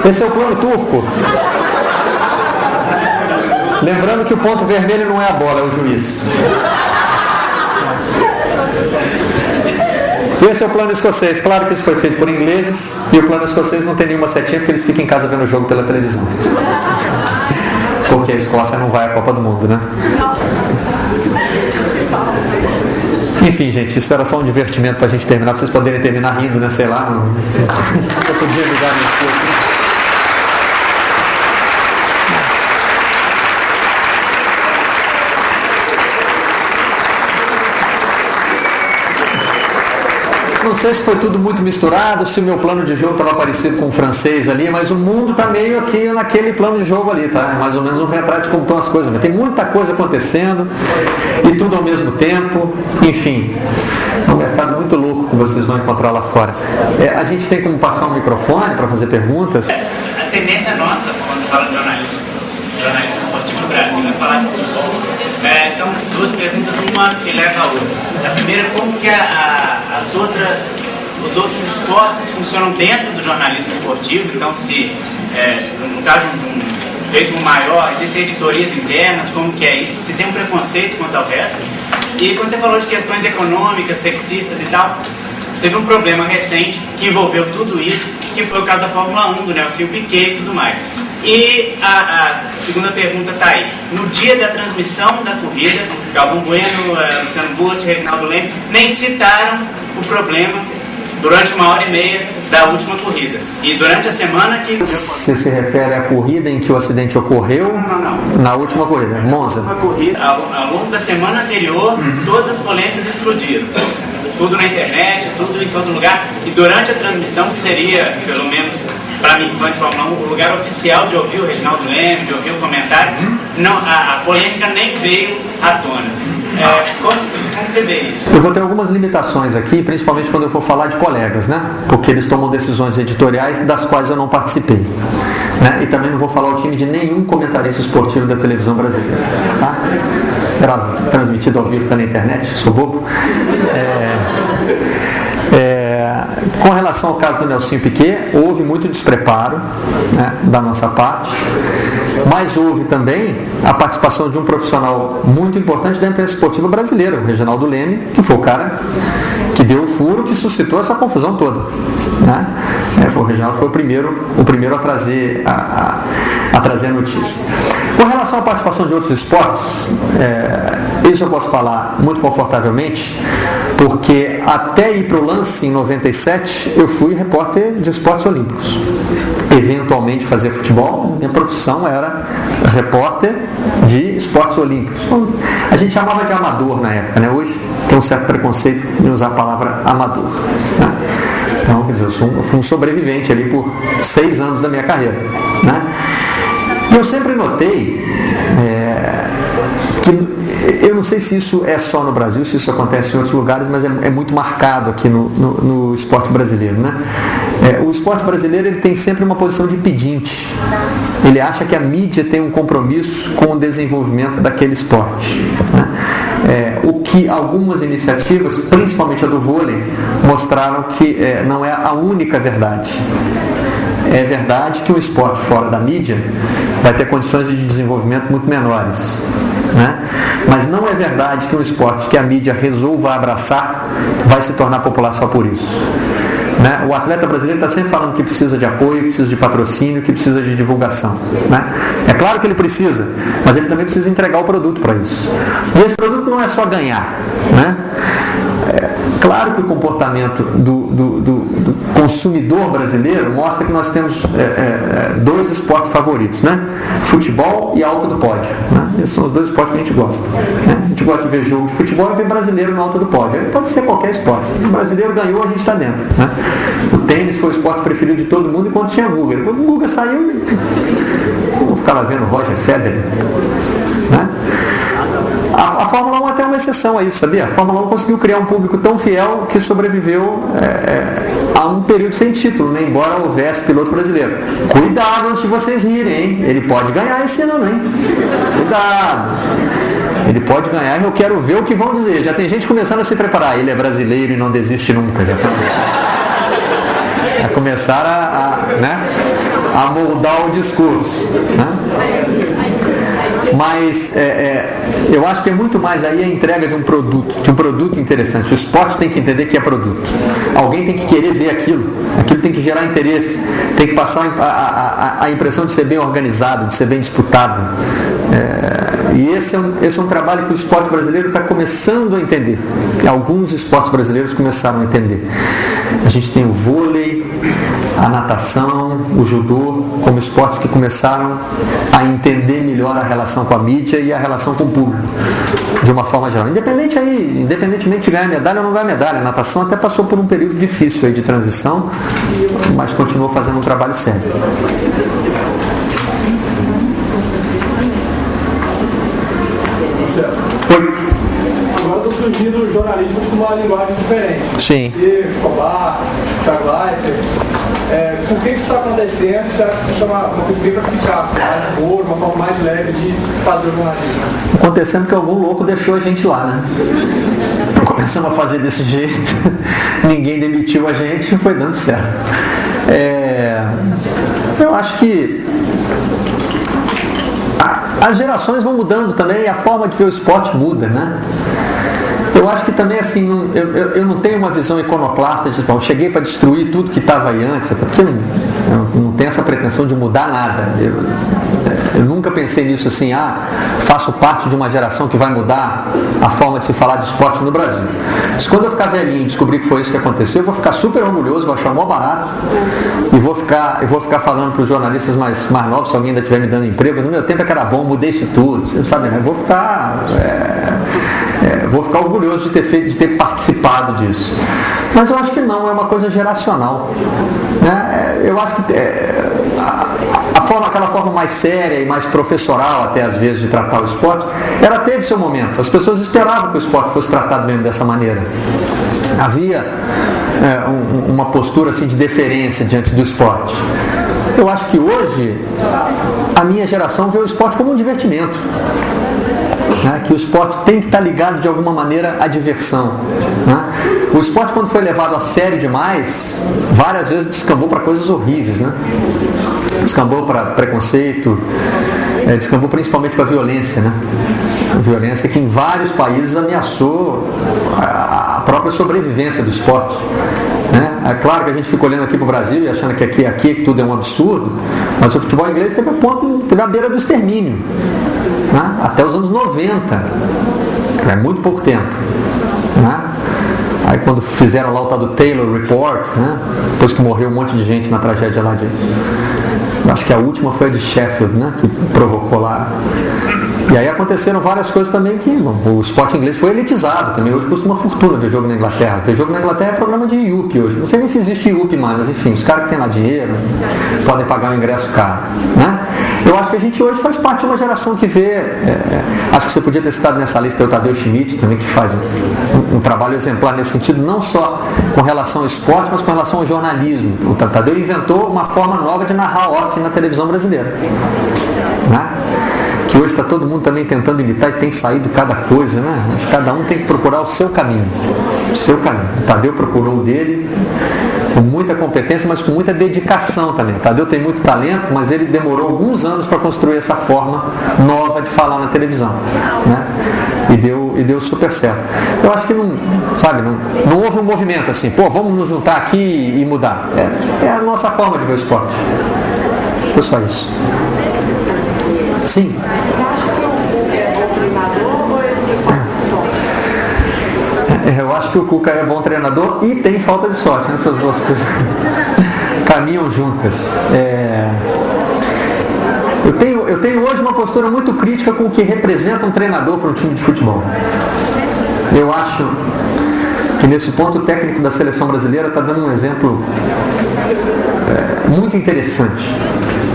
Esse é o plano turco. Lembrando que o ponto vermelho não é a bola, é o juiz. Esse é o plano escocês. Claro que isso foi feito por ingleses, e o plano escocês não tem nenhuma setinha porque eles ficam em casa vendo o jogo pela televisão. Porque a Escócia não vai à Copa do Mundo, né? Enfim, gente, isso era só um divertimento pra gente terminar, pra vocês poderem terminar rindo, né? Sei lá. Só podia ligar nesse aqui. Não sei se foi tudo muito misturado, se o meu plano de jogo estava parecido com o francês ali, mas o mundo está meio aqui naquele plano de jogo ali, tá? É mais ou menos um retrato de como estão as coisas. Mas tem muita coisa acontecendo e tudo ao mesmo tempo. Enfim, é um mercado muito louco que vocês vão encontrar lá fora. A gente tem como passar um microfone para fazer perguntas? A tendência nossa, quando fala de jornalismo esportivo no Brasil, é falar de futebol. Então, duas perguntas, uma que leva a outra. A primeira, como que os outros esportes funcionam dentro do jornalismo esportivo? Então, se no caso de um veículo maior, existem editorias internas, como que é isso? Se tem um preconceito quanto ao resto? E quando você falou de questões econômicas, sexistas e tal, teve um problema recente que envolveu tudo isso, que foi o caso da Fórmula 1, do Nelson Piquet e tudo mais. E a segunda pergunta está aí. No dia da transmissão da corrida, Galvão Bueno, Luciano Burti, Reginaldo Leme, nem citaram o problema durante 1h30 da última corrida. E durante a semana que... Você se refere à corrida em que o acidente ocorreu? Não. Na última corrida, Monza? Na última corrida, ao longo da semana anterior, todas as polêmicas explodiram. Tudo na internet, tudo em todo lugar. E durante a transmissão, que seria, pelo menos para mim, fã de Fórmula 1, o lugar oficial de ouvir o Reginaldo Leme, de ouvir o comentário, não, a polêmica nem veio à tona. Como você vê isso? Eu vou ter algumas limitações aqui, principalmente quando eu for falar de colegas, né? Porque eles tomam decisões editoriais das quais eu não participei, né? E também não vou falar o time de nenhum comentarista esportivo da televisão brasileira, tá? Era transmitido ao vivo pela internet, sou bobo. Com relação ao caso do Nelson Piquet, houve muito despreparo, né, da nossa parte, mas houve também a participação de um profissional muito importante da imprensa esportiva brasileira, o Reginaldo Leme, que foi o cara que deu o furo que suscitou essa confusão toda, né? O Reginaldo foi o primeiro a trazer a notícia. Com relação à participação de outros esportes, isso eu posso falar muito confortavelmente, porque até ir para o Lance em 97, eu fui repórter de esportes olímpicos. Eventualmente fazia futebol, mas a minha profissão era repórter de esportes olímpicos. A gente chamava de amador na época, né? Hoje tem um certo preconceito em usar a palavra amador, né? Então, quer dizer, eu fui um sobrevivente ali por 6 anos da minha carreira, né? E eu sempre notei que, eu não sei se isso é só no Brasil, se isso acontece em outros lugares, mas é muito marcado aqui no esporte brasileiro, né? O esporte brasileiro, ele tem sempre uma posição de pedinte. Ele acha que a mídia tem um compromisso com o desenvolvimento daquele esporte, né? O que algumas iniciativas, principalmente a do vôlei, mostraram que não é a única verdade. É verdade que o esporte fora da mídia vai ter condições de desenvolvimento muito menores, né? Mas não é verdade que um esporte que a mídia resolva abraçar vai se tornar popular só por isso, né? O atleta brasileiro está sempre falando que precisa de apoio, que precisa de patrocínio, que precisa de divulgação, né? É claro que ele precisa, mas ele também precisa entregar o produto para isso. E esse produto não é só ganhar, né? Claro que o comportamento do consumidor brasileiro mostra que nós temos 2 esportes favoritos, né? Futebol e alto do pódio, né? Esses são os 2 esportes que a gente gosta, né? A gente gosta de ver jogo de futebol e ver brasileiro no alto do pódio. Pode ser qualquer esporte. O brasileiro ganhou, a gente está dentro, né? O tênis foi o esporte preferido de todo mundo enquanto tinha Guga. Depois o Guga saiu, vamos ficar lá vendo Roger Federer, né? A Fórmula 1 até é uma exceção a isso, sabia? A Fórmula 1 conseguiu criar um público tão fiel que sobreviveu a um período sem título, né? Embora houvesse piloto brasileiro. Cuidado antes de vocês rirem, hein? Ele pode ganhar esse ano, hein? Cuidado! Ele pode ganhar e eu quero ver o que vão dizer. Já tem gente começando a se preparar. Ele é brasileiro e não desiste nunca. Já começaram a moldar o discurso, né? Mas eu acho que é muito mais aí a entrega de um produto interessante. O esporte tem que entender que é produto. Alguém tem que querer ver aquilo tem que gerar interesse, tem que passar a impressão de ser bem organizado, de ser bem disputado. E esse é um trabalho que o esporte brasileiro está começando a entender. Alguns esportes brasileiros começaram a entender. A gente tem o vôlei, a natação, o judô, como esportes que começaram a entender melhor a relação com a mídia e a relação com o público, de uma forma geral. Independentemente de ganhar medalha ou não ganhar medalha, a natação até passou por um período difícil aí de transição, mas continuou fazendo um trabalho sério. Agora estão surgindo jornalistas com uma linguagem diferente. Sim. Você, Escobar, Thiago Leifert. Por que isso está acontecendo? Você acha que isso é uma coisa bem para ficar mais boa, uma forma mais leve de fazer o jornalismo? Acontecendo porque algum louco deixou a gente lá, né? Começamos a fazer desse jeito, ninguém demitiu a gente e foi dando certo. Eu acho que as gerações vão mudando também e a forma de ver o esporte muda, né? Eu acho que também assim, eu não tenho uma visão iconoclasta de, eu cheguei para destruir tudo que estava aí antes, até porque eu não tenho essa pretensão de mudar nada. Eu nunca pensei nisso assim, faço parte de uma geração que vai mudar a forma de se falar de esporte no Brasil. Mas quando eu ficar velhinho e descobrir que foi isso que aconteceu, eu vou ficar super orgulhoso, vou achar mó barato e vou ficar falando para os jornalistas mais novos, se alguém ainda estiver me dando emprego, no meu tempo é que era bom, mudei isso tudo, você sabe, né? Vou ficar orgulhoso de ter participado disso. Mas eu acho que não, é uma coisa geracional, né? Eu acho que aquela forma mais séria e mais professoral até às vezes de tratar o esporte, ela teve seu momento. As pessoas esperavam que o esporte fosse tratado mesmo dessa maneira. Havia uma postura assim de deferência diante do esporte. Eu acho que hoje a minha geração vê o esporte como um divertimento. Que o esporte tem que estar ligado de alguma maneira à diversão, né? O esporte, quando foi levado a sério demais, várias vezes descambou para coisas horríveis, né? Descambou para preconceito, descambou principalmente para violência, né? A violência que em vários países ameaçou a própria sobrevivência do esporte, né? É claro que a gente fica olhando aqui para o Brasil e achando que aqui que tudo é um absurdo, mas o futebol inglês teve a beira do extermínio, né? Até os anos 90, é muito pouco tempo, né? Aí quando fizeram lá o tal do Taylor Report, né? Depois que morreu um monte de gente na tragédia lá acho que a última foi a de Sheffield, né? Que provocou lá. E aí aconteceram várias coisas também que o esporte inglês foi elitizado também. Hoje custa uma fortuna ver jogo na Inglaterra. Ver jogo na Inglaterra é programa de IUP hoje. Não sei nem se existe IUP mais, mas enfim, os caras que têm lá dinheiro podem pagar um ingresso caro, né? Eu acho que a gente hoje faz parte de uma geração que vê, acho que você podia ter citado nessa lista o Tadeu Schmidt também, que faz um trabalho exemplar nesse sentido, não só com relação ao esporte, mas com relação ao jornalismo. O Tadeu inventou uma forma nova de narrar off na televisão brasileira, né? Que hoje está todo mundo também tentando imitar e tem saído cada coisa, né? Mas cada um tem que procurar o seu caminho. O Tadeu procurou o dele com muita competência, mas com muita dedicação também. O Tadeu tem muito talento, mas ele demorou alguns anos para construir essa forma nova de falar na televisão, né? E deu super certo. Eu acho que não houve um movimento assim, vamos nos juntar aqui e mudar. É a nossa forma de ver o esporte. Foi só isso. Sim. Você acha que o Cuca é bom treinador ou ele tem falta de sorte? Eu acho que o Cuca é bom treinador e tem falta de sorte, né? Essas duas coisas caminham juntas. Eu tenho hoje uma postura muito crítica com o que representa um treinador para um time de futebol. Eu acho que nesse ponto o técnico da seleção brasileira está dando um exemplo muito interessante.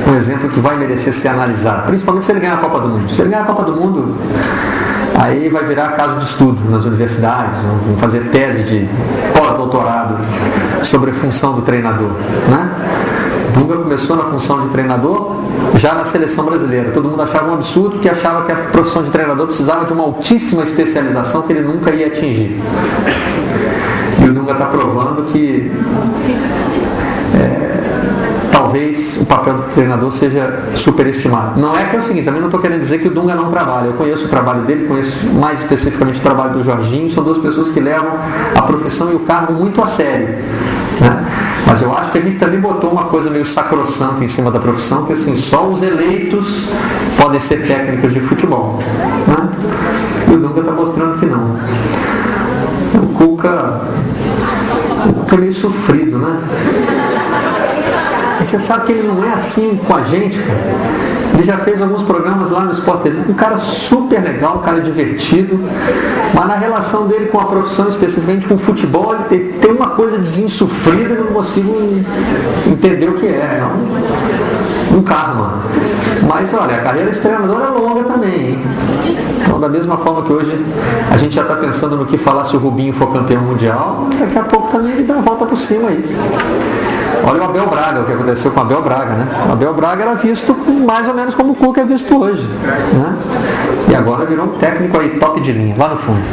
Um exemplo que vai merecer ser analisado, principalmente se ele ganhar a Copa do Mundo. Se ele ganhar a Copa do Mundo, aí vai virar caso de estudo nas universidades, vão fazer tese de pós-doutorado sobre a função do treinador, né? Dunga começou na função de treinador já na seleção brasileira. Todo mundo achava um absurdo, porque achava que a profissão de treinador precisava de uma altíssima especialização que ele nunca ia atingir. E o Dunga está provando que talvez o papel do treinador seja superestimado. Não é que é o seguinte, também não estou querendo dizer que o Dunga não trabalha. Eu conheço o trabalho dele, conheço mais especificamente o trabalho do Jorginho. São duas pessoas que levam a profissão e o cargo muito a sério, né? Mas eu acho que a gente também botou uma coisa meio sacrossanta em cima da profissão, que assim, só os eleitos podem ser técnicos de futebol, né? E o Dunga está mostrando que não. O Cuca é meio sofrido, né? E você sabe que ele não é assim com a gente, cara. Ele já fez alguns programas lá no Sport TV. Um cara super legal, um cara divertido. Mas na relação dele com a profissão, especificamente com o futebol, ele tem uma coisa desinsofrida e eu não consigo entender o que é. É um karma. Mas olha, a carreira de treinador é longa também, hein? Então, da mesma forma que hoje a gente já está pensando no que falar se o Rubinho for campeão mundial, daqui a pouco também ele dá a volta por cima aí. Olha o Abel Braga, o que aconteceu com o Abel Braga, né? O Abel Braga era visto mais ou menos como o Cuca é visto hoje, né? E agora virou um técnico aí top de linha, lá no fundo.